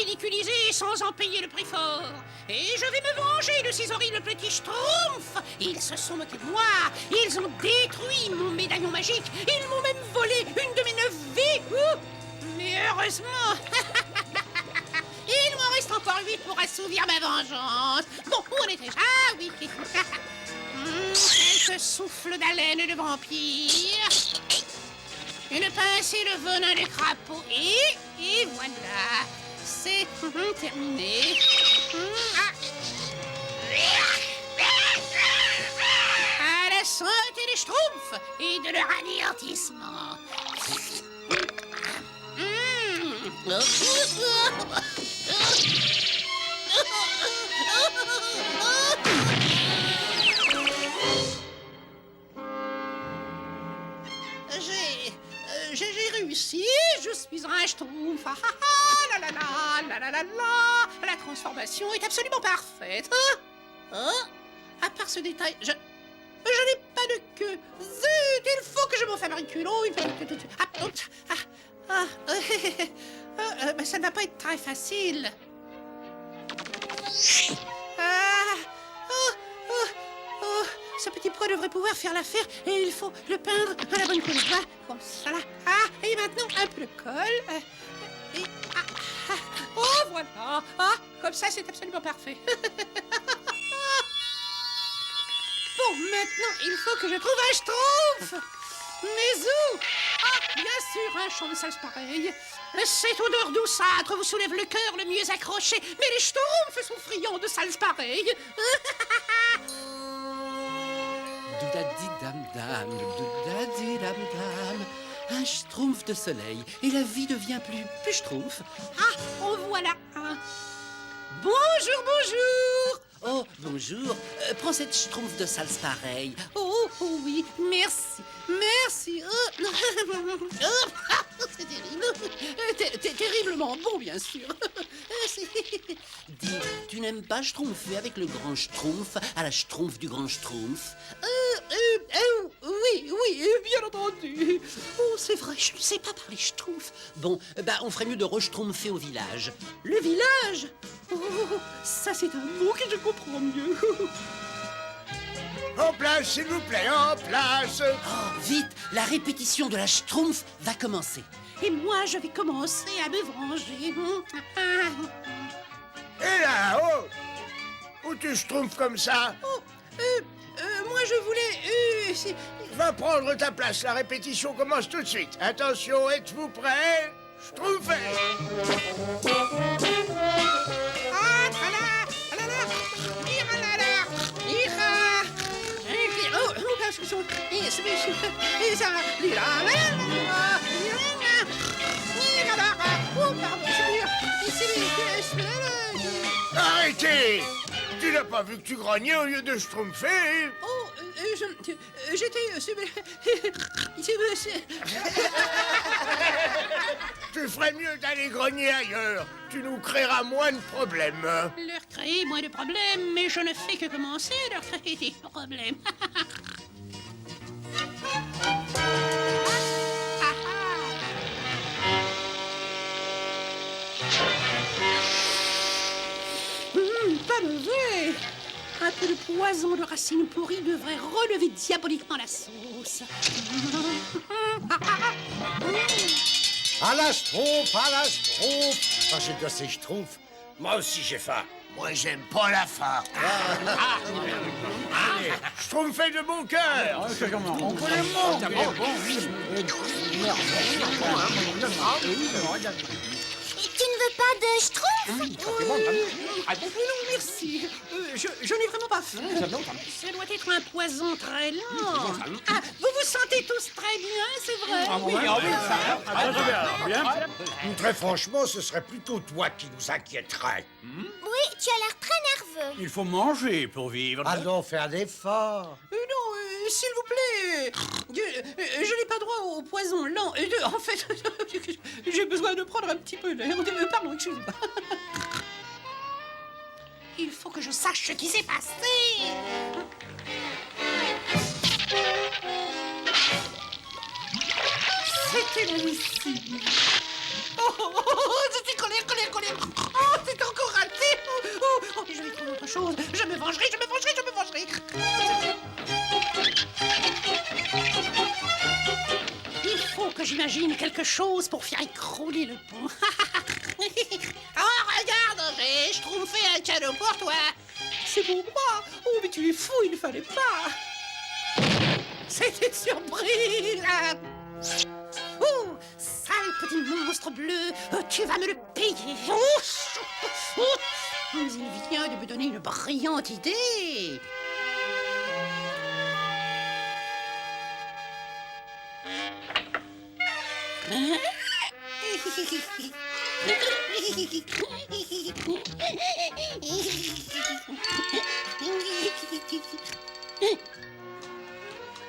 ridiculisés sans en payer le prix fort. Et je vais me venger de ces horribles petits schtroumpfs. Ils se sont moqués de moi. Ils ont détruit mon médaillon magique. Ils m'ont même volé une de mes 9 vies. Mais heureusement, il m'en reste encore 8 pour assouvir ma vengeance. Bon, où on est déjà? Ah oui. Quelques souffles d'haleine de vampire. Une pince et le venin de crapaud. Et voilà. C'est terminé. À la santé des schtroumpfs et de leur anéantissement. J'ai réussi, je suis un schtroumpf. La transformation est absolument parfaite. À part ce détail, je n'ai pas de queue. Zut, il faut que je m'en fabrique une. Ça ne va pas être très facile. Ce petit pois devrait pouvoir faire l'affaire et il faut le peindre à la bonne couleur. Comme ça là. Et maintenant un peu de colle. Oh voilà. Comme ça c'est absolument parfait. Bon, maintenant il faut que je trouve un schtroumpf. Mais où? Bien sûr, un champ de salse pareil. Cette odeur douceâtre vous soulève le cœur le mieux accroché. Mais les schtroumpfs sont friands de salse pareille. Doudadi-dam-dam, doudadi-dam-dam. Un schtroumpf de soleil et la vie devient plus schtroumpf. En voilà un. Bonjour, bonjour. Oh, bonjour. Prends cette schtroumpf de salse pareille. Oh oui, merci. C'est terrible. Terriblement bon, bien sûr. Dis, tu n'aimes pas schtroumpfer avec le grand schtroumpf à la schtroumpf du grand schtroumpf? Oui, bien entendu. Oh, c'est vrai, je ne sais pas parler schtroumpf. Bon, on ferait mieux de re-schtroumpfer au village. Le village? Oh, ça c'est un mot que je comprends mieux. En place, s'il vous plaît, en place. Oh, vite, la répétition de la schtroumpf va commencer. Et moi, je vais commencer à me venger. Et là-haut, où tu schtroumpfes comme ça? Moi, je voulais... Va prendre ta place, la répétition commence tout de suite. Attention, êtes-vous prêts? Schtroumpfez! Arrêtez! Tu n'as pas vu que tu grognais au lieu de schtroumpfer? Tu ferais mieux d'aller grogner ailleurs. Tu nous créeras moins de problèmes. Leur créer moins de problèmes, mais je ne fais que commencer à leur créer des problèmes. Pas mauvais. Un peu de poison de racines pourries devrait relever diaboliquement la sauce. À la schtroumpf, à la schtroumpf. J'ai de ces schtroumpfs. Moi aussi j'ai faim. Moi j'aime pas la faim. Schtroumpfez de bon cœur. On peut les mots. Tu ne veux pas de schtroumpf? Non, merci. Je n'ai vraiment pas faim. Ça doit être un poison très lent. Vous vous sentez tous très bien, c'est vrai? Très franchement, ce serait plutôt toi qui nous inquiéterait. Oui, tu as l'air très nerveux. Il faut manger pour vivre. Allons faire d'efforts. Non, s'il vous plaît. Je n'ai pas droit au poison lent. En fait, j'ai besoin de prendre un petit peu d'air. Pardon, excusez-moi. Il faut que je sache ce qui s'est passé. C'était la missive. C'était collé. vengerai. Il faut que j'imagine quelque chose pour faire écrouler le pont. Oh, regarde, j'ai schtroumpfé un cadeau pour toi. C'est pour moi. Oh, mais tu es fou, il ne fallait pas. C'est une surprise. Oh, sale petit monstre bleu, tu vas me le payer. Mais il vient de me donner une brillante idée. Hein?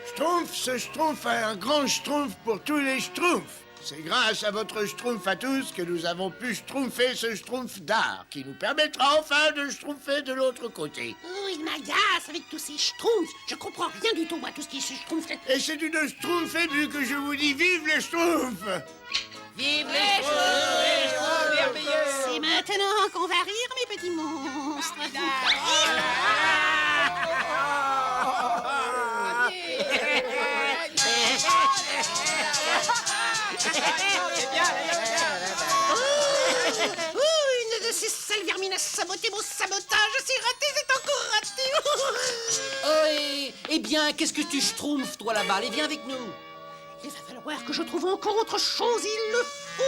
Schtroumpf, ce Schtroumpf a un grand Schtroumpf pour tous les Schtroumpfs. C'est grâce à votre Schtroumpf à tous que nous avons pu Schtroumpfer ce Schtroumpf d'art, qui nous permettra enfin de Schtroumpfer de l'autre côté. Oh, il m'agace avec tous ces schtroumpfs. Je comprends rien du tout à tout ce qui se schtroumpf. Et c'est d'une Schtroumpf émue que je vous dis vive les Schtroumpfs! Vive les schtroumpfs! C'est maintenant qu'on va rire, mes petits monstres. Une de ces sales vermines a saboté mon sabotage. C'est raté, c'est encore raté. Oh, eh bien, qu'est-ce que tu schtroumpfes, toi, là-bas? Allez, viens avec nous. Il va falloir que je trouve encore autre chose. Il le faut.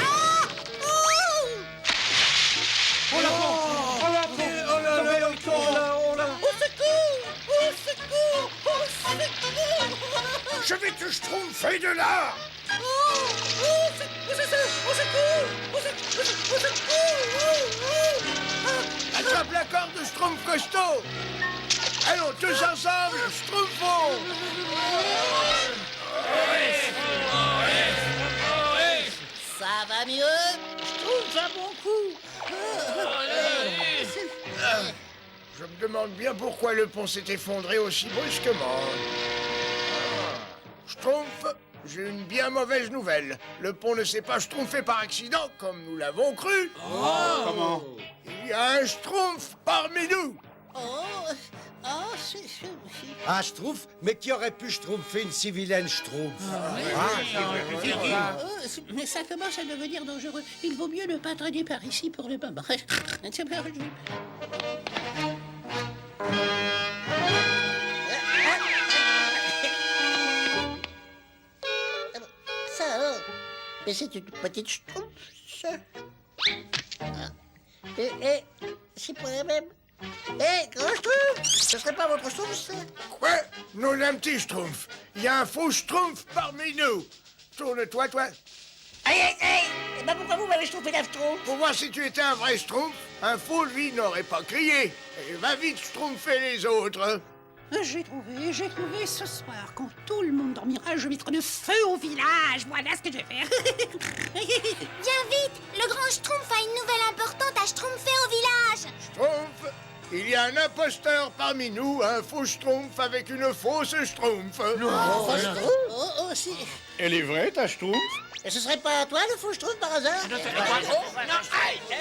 Ah! Oh! Oh là là, Au secours! Au secours! Au secours! Je vais te Schtroumpfer de là! Attrape la corde de Schtroumpf costaud! Allons, tous ensemble, Schtroumpfons! Ça va mieux? Je trouve un bon coup. Je me demande bien pourquoi le pont s'est effondré aussi brusquement. Schtroumpf, j'ai une bien mauvaise nouvelle. Le pont ne s'est pas schtroumpfé par accident, comme nous l'avons cru. Comment? Il y a un Schtroumpf parmi nous. Un Schtroumpf? Mais qui aurait pu Schtroumpfer une si vilaine Schtroumpf? Mais ça commence à devenir dangereux. Il vaut mieux ne pas traîner par ici pour le moment. Mais c'est une petite schtroumpf, ça. C'est pas la même. Grand schtroumpf, ce serait pas votre schtroumpf, ça? Quoi? Non, un petit Schtroumpf. Il y a un faux Schtroumpf parmi nous. Tourne-toi, toi. Aïe! Et ben pourquoi vous m'avez schtroumpfé la schtroumpf? Pour voir si tu étais un vrai Schtroumpf. Un faux, lui, n'aurait pas crié. Et va vite Schtroumpfer les autres. J'ai trouvé ce soir. Quand tout le monde dormira, je mettrai le feu au village. Voilà ce que je vais faire. Viens vite, le grand Schtroumpf a une nouvelle importante à Schtroumpfer au village. Schtroumpf, il y a un imposteur parmi nous, un faux Schtroumpf avec une fausse Schtroumpf. Si. Elle est vraie, ta Schtroumpf? Et ce serait pas toi le faux schtroumpf par hasard?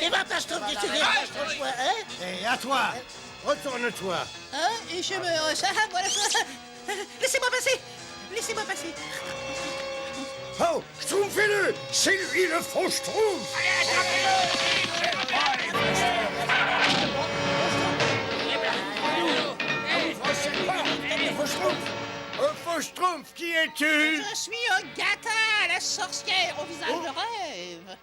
Et va ta schtroumpf, tu sais, hein? Et à toi! Retourne-toi! Et je me ressens. Voilà. Laissez-moi passer. Laissez-moi passer. Oh, Schtroumpfez-le! C'est lui le faux Schtroumpf! Un faux Schtroumpf, qui es-tu? Je suis Agatha, la sorcière au visage de rêve.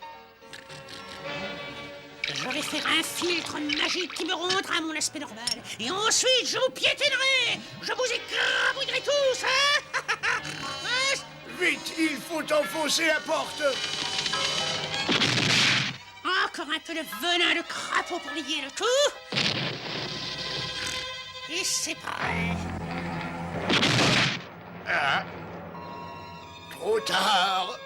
Je vais faire un filtre magique qui me rendra mon aspect normal. Et ensuite, je vous piétinerai. Je vous écrabouillerai tous, hein? Vite, il faut enfoncer la porte! Encore un peu de venin de crapaud pour lier le tout. Et c'est prêt. Ah. Trop tard!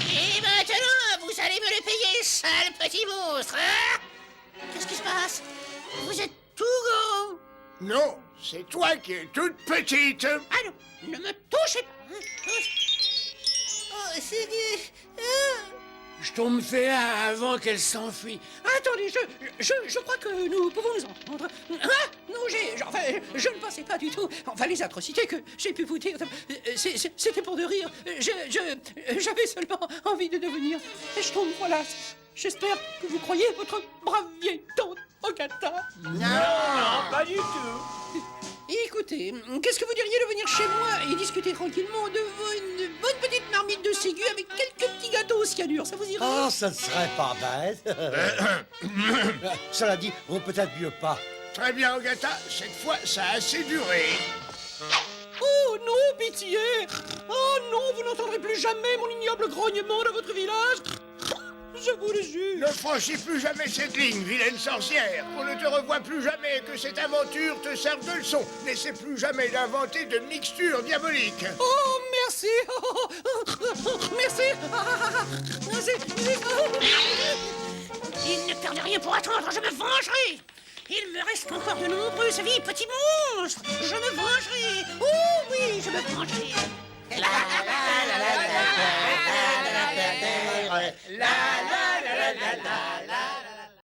Et maintenant, vous allez me le payer, sale petit monstre, hein? Qu'est-ce qui se passe? Vous êtes tout grand. Non, c'est toi qui es toute petite! Ah non, ne me touchez pas. Hein? Oh, c'est... Schtroumpfez avant qu'elle s'enfuit. Attendez, je crois que nous pouvons nous entendre. Ah, non, enfin, je ne pensais pas du tout. Enfin, les atrocités que j'ai pu vous dire, c'était pour de rire. J'avais seulement envie de devenir Schtroumpf, voilà. J'espère que vous croyez votre brave vieille tante Agatha. Non, pas du tout. Écoutez, qu'est-ce que vous diriez de venir chez moi et discuter tranquillement devant une bonne petite marmite de ségu avec quelques petits gâteaux au cyanure, ça vous irait? Oh, ça ne serait pas bête. Cela dit, vaut peut-être mieux pas. Très bien, Agatha, cette fois, ça a assez duré. Oh non, pitié! Oh non, vous n'entendrez plus jamais mon ignoble grognement dans votre village! Je vous le jure! Ne franchis plus jamais cette ligne, vilaine sorcière. Qu'on ne te revoie plus jamais et que cette aventure te serve de leçon. N'essaie plus jamais d'inventer de mixtures diaboliques. Oh, merci! Merci! Il ne perdait rien pour attendre, je me vengerai! Il me reste encore de nombreuses vies, petits monstres! Je me vengerai! Oh oui, je me vengerai! La la la la la la la la la la la.